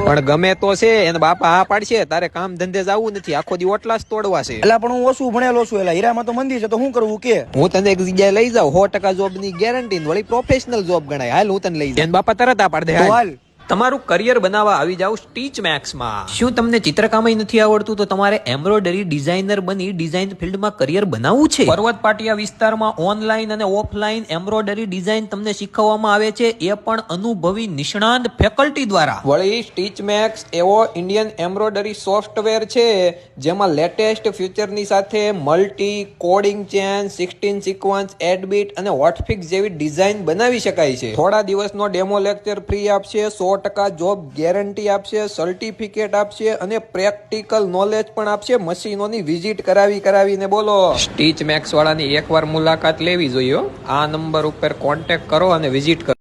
પણ ગમે તો છે એને બાપા હા પાડશે તારે કામ ધંધે જવું નથી, આખો દી ઓટલા જ તોડવા છે. એટલે પણ હું ઓછું ભણેલો છું, એટલે હીરામાં તો મંદી છે, તો શું કરવું કે? હું તને એક જગ્યાએ લઈ જાઉં 100% જોબ ની ગેરંટી, વળી પ્રોફેશનલ જોબ ગણાય. હાલ હું તને લઈ જાઉં. બાપા તરત આ પાડ દે. હાલ તમારું કરિયર બનાવવા આવી જાવ સ્ટીચ મેક્સમાં. શું તમને ચિત્રકામ નથી આવડતું તો તમારે એમ્બ્રોઇડરી ડિઝાઇનર બની ડિઝાઇન ફિલ્ડમાં કરિયર બનાવવું છે? પર્વત પાટિયા વિસ્તારમાં ઓનલાઈન અને ઓફલાઈન એમ્બ્રોઇડરી ડિઝાઇન તમને શીખવવામાં આવે છે, એ પણ અનુભવી નિષ્ણાંત ફેકલ્ટી દ્વારા. વળી સ્ટીચ મેક્સ એવો ઇન્ડિયન એમ્બ્રોઇડરી સોફ્ટવેર છે જેમાં લેટેસ્ટ ફ્યુચરની સાથે multi coding chain, 16 sequence, 8 bit અને હોટફિક્સ જેવી ડિઝાઇન બનાવી શકાય છે. થોડા દિવસનો ડેમો લેક્ચર ફ્રી આપશે, 100% જોબ ગેરંટી આપશે, સર્ટિફિકેટ આપશે અને પ્રેક્ટિકલ નોલેજ પણ આપશે. મશીનોની વિઝિટ કરાવીને બોલો. સ્ટીચ મેક્સ વાળાની એકવાર મુલાકાત લેવી જોઈએ. આ નંબર ઉપર કોન્ટેક્ટ કરો અને વિઝિટ કરો.